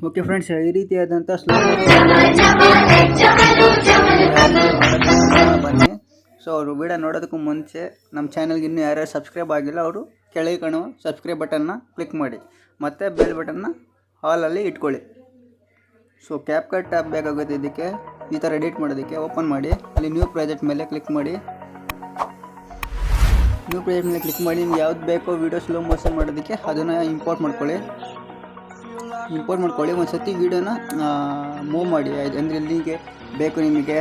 Okay friends, ಈ ರೀತಿಯಾದಂಥ slow ಬನ್ನಿ. ಸೊ ಅವರು ವಿಡಿಯೋ ನೋಡೋದಕ್ಕೂ ಮುಂಚೆ ನಮ್ಮ ಚಾನಲ್ಗೆ ಇನ್ನೂ ಯಾರ್ಯಾರು ಸಬ್ಸ್ಕ್ರೈಬ್ ಆಗಿಲ್ಲ ಅವರು ಕೆಳಗೆ ಕಾಣುವ ಸಬ್ಸ್ಕ್ರೈಬ್ ಬಟನ್ನ ಕ್ಲಿಕ್ ಮಾಡಿ ಮತ್ತು ಬೆಲ್ ಬಟನ್ನ ಹಾಲಲ್ಲಿ ಇಟ್ಕೊಳ್ಳಿ. ಸೊ ಕ್ಯಾಪ್ಕಟ್ ಆ್ಯಪ್ ಬೇಕಾಗುತ್ತೆ ಇದಕ್ಕೆ. ಈ ಥರ ಎಡಿಟ್ ಮಾಡೋದಕ್ಕೆ ಓಪನ್ ಮಾಡಿ, ಅಲ್ಲಿ ನ್ಯೂ ಪ್ರಾಜೆಕ್ಟ್ ಮೇಲೆ ಕ್ಲಿಕ್ ಮಾಡಿ. ನ್ಯೂ ಪ್ರಾಜೆಕ್ಟ್ ಮೇಲೆ ಕ್ಲಿಕ್ ಮಾಡಿ ನಿಮ್ಗೆ ಯಾವ್ದು ಬೇಕೋ ವೀಡಿಯೋ ಸ್ಲೋ ಮೋಷನ್ ಮಾಡೋದಕ್ಕೆ ಅದನ್ನು ಇಂಪೋರ್ಟ್ ಮಾಡ್ಕೊಳ್ಳಿ. ಒಂದು ಸತಿ ವೀಡಿಯೋನ ಮೂವ್ ಮಾಡಿ, ಅಂದರೆ ಇಲ್ಲಿಗೆ ಬೇಕು ನಿಮಗೆ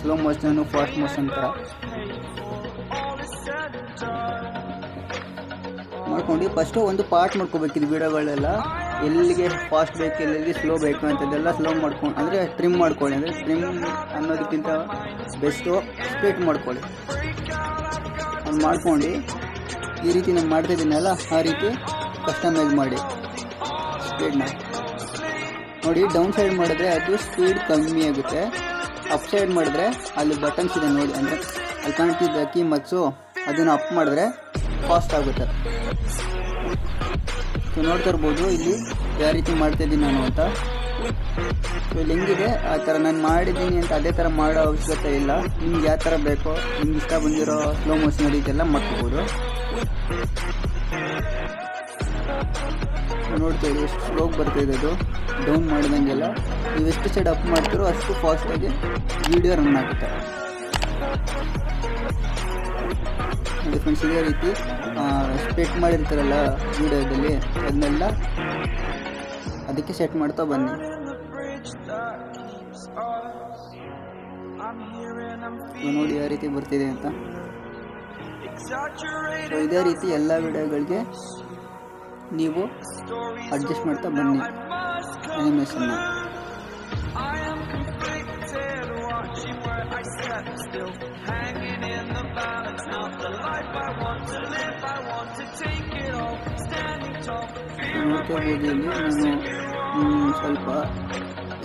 ಸ್ಲೋ ಮೋಷನು ಫಾಸ್ಟ್ ಮೋಷನ್ ಥರ ಮಾಡ್ಕೊಂಡು ಫಸ್ಟು ಒಂದು ಪಾರ್ಟ್ ಮಾಡ್ಕೋಬೇಕಿದ್ದು ವೀಡಿಯೋಗಳೆಲ್ಲ ಎಲ್ಲಿಗೆ ಫಾಸ್ಟ್ ಬೇಕು ಎಲ್ಲಿಗೆ ಸ್ಲೋ ಬೇಕು ಅಂತದೆಲ್ಲ ಸ್ಲೋ ಮಾಡ್ಕೊಂಡು ಅಂದರೆ ಟ್ರಿಮ್ ಮಾಡ್ಕೊಳ್ಳಿ. ಅಂದರೆ ಟ್ರಿಮ್ ಅನ್ನೋದಕ್ಕಿಂತ ಬೆಸ್ಟು ಸ್ಪ್ಲಿಟ್ ಮಾಡ್ಕೊಳ್ಳಿ. ಅದು ಮಾಡ್ಕೊಂಡು ಈ ರೀತಿ ನಾನು ಮಾಡ್ತಾಯಿದ್ದೀನಲ್ಲ ಆ ರೀತಿ ಕಸ್ಟಮೈಸ್ ಮಾಡಿ ಸ್ಪೀಡ್ನ ನೋಡಿ. ಡೌನ್ ಸೈಡ್ ಮಾಡಿದ್ರೆ ಅದು ಸ್ಪೀಡ್ ಕಮ್ಮಿ ಆಗುತ್ತೆ. ಅಪ್ ಸೈಡ್ ಮಾಡಿದ್ರೆ ಅಲ್ಲಿ ಬಟನ್ಸ್ ಇದೆ ನೋಡಿ, ಅಂದರೆ ಅಲ್ಲಿ ಕಾಣ್ತಿದ್ದ ಕೀ ಮಚ್ಚು ಅದನ್ನು ಅಪ್ ಮಾಡಿದ್ರೆ ಫಾಸ್ಟ್ ಆಗುತ್ತೆ. ಸೊ ನೋಡ್ತಾ ಇರ್ಬೋದು ಇಲ್ಲಿ ಯಾವ ರೀತಿ ಮಾಡ್ತಾಯಿದ್ದೀನಿ ನಾನು ಅಂತ. ಸೊ ಇಲ್ಲಿ ಹೆಂಗಿದೆ ಆ ಥರ ನಾನು ಮಾಡಿದ್ದೀನಿ ಅಂತ ಅದೇ ಥರ ಮಾಡೋ ಅವಶ್ಯಕತೆ ಇಲ್ಲ. ನಿಮ್ಗೆ ಯಾವ ಥರ ಬೇಕೋ ನಿಮ್ಗೆ ಇಷ್ಟ ಬಂದಿರೋ ಸ್ಲೋ ಮೋಷನ್ ರೀತಿಯೆಲ್ಲ ಮಾಡ್ಕೋಬೋದು. ನೋಡ್ತಾ ಇದ್ದೀವಿ ಎಷ್ಟು ಸ್ಲೋಗಿ ಬರ್ತಾಯಿದೆ ಅದು. ಡೌನ್ ಮಾಡಿದಂಗೆಲ್ಲ ನೀವು ಎಷ್ಟು ಸೈಡ್ ಅಪ್ ಮಾಡ್ತೀರೋ ಅಷ್ಟು ಫಾಸ್ಟಾಗಿ ವೀಡಿಯೋ ರನ್ ಆಗುತ್ತೆ ನೋಡಿ ಫ್ರೆಂಡ್ಸ್. ಇದೇ ರೀತಿ ಸ್ಪೆಟ್ ಮಾಡಿರ್ತಾರಲ್ಲ ವೀಡಿಯೋದಲ್ಲಿ ಅದನ್ನೆಲ್ಲ ಅದಕ್ಕೆ ಸೆಟ್ ಮಾಡ್ತಾ ಬನ್ನಿ. ನೋಡಿ ಯಾವ ರೀತಿ ಬರ್ತಿದೆ ಅಂತ. ಸೊ ಇದೇ ರೀತಿ ಎಲ್ಲ ವೀಡಿಯೋಗಳಿಗೆ ನೀವು ಅಡ್ಜಸ್ಟ್ ಮಾಡ್ತಾ ಬನ್ನಿ ಅನಿಮೇಷನ್ನ. ನೋಡ್ಕೋಬೋದು ಇಲ್ಲಿ ನಾನು ಸ್ವಲ್ಪ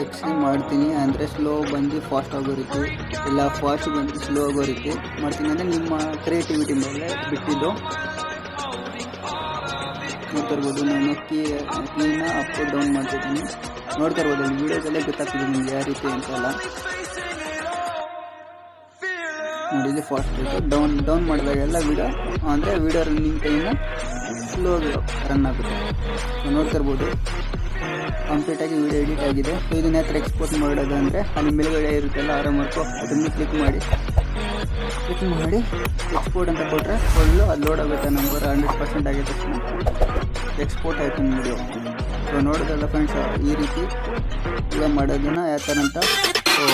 ಎಕ್ಸ್ಟೆಂಡ್ ಮಾಡ್ತೀನಿ, ಅಂದರೆ ಸ್ಲೋ ಬಂದು ಫಾಸ್ಟ್ ಆಗೋ ರೀತಿ ಇಲ್ಲ ಫಾಸ್ಟ್ ಬಂದು ಸ್ಲೋ ಆಗೋ ರೀತಿ ಮಾಡ್ತೀನಿ. ಅಂದರೆ ನಿಮ್ಮ ಕ್ರಿಯೇಟಿವಿಟಿ ಮೇಲೆ ಬಿಟ್ಟಿದ್ದು. ನೋಡ್ತಾ ಇರ್ಬೋದು ನಾನು ಕೀನ ಅಪ್ ಡೌನ್ ಮಾಡ್ತಿದ್ದೀನಿ. ನೋಡ್ತಾ ಇರ್ಬೋದು ಅಲ್ಲಿ ವೀಡಿಯೋದಲ್ಲೇ ಗೊತ್ತಾಗ್ತಿದೆ ನಿಮ್ಗೆ ಯಾವ ರೀತಿ ಅಂತೆಲ್ಲ. ನೋಡಿ ಇಲ್ಲಿ ಫಾಸ್ಟ್ ಇತ್ತು. ಡೌನ್ ಮಾಡಿದಾಗೆಲ್ಲ ವೀಡಿಯೋ ಅಂದರೆ video running time slow run ಆಗುತ್ತೆ. ಸೊ ನೋಡ್ತಾ ಇರ್ಬೋದು ಕಂಪ್ಲೀಟಾಗಿ ವೀಡಿಯೋ ಎಡಿಟ್ ಆಗಿದೆ. ಸೊ ಇದನ್ನ ಹತ್ರ ಎಕ್ಸ್ಪೋರ್ಟ್ ಮಾಡೋದು ಅಂದರೆ ಅಲ್ಲಿ ಮೇಲ್ಗಡೆ ಇರುತ್ತೆಲ್ಲ ಆರಾಮ್ ಮಾಡ್ಕೊ ಅದನ್ನು ಕ್ಲಿಕ್ ಮಾಡಿ ಎಕ್ಸ್ಪೋರ್ಟ್ ಅಂತ ಕೊಟ್ಟರೆ ಫುಲ್ಲು ಅದು ಲೋಡ್ ಆಗುತ್ತೆ. ನಂಬರ್ 100% ಆಗಿದ ತಕ್ಷಣ ಎಕ್ಸ್ಪೋರ್ಟ್ ಆಯಿತು ವೀಡಿಯೋ. ಸೊ ನೋಡೋದಲ್ಲ ಫ್ರೆಂಡ್ಸ್ ಈ ರೀತಿ ಈಗ ಮಾಡೋದನ್ನು ಯಾವ ಥರ ಅಂತ. ಸೊ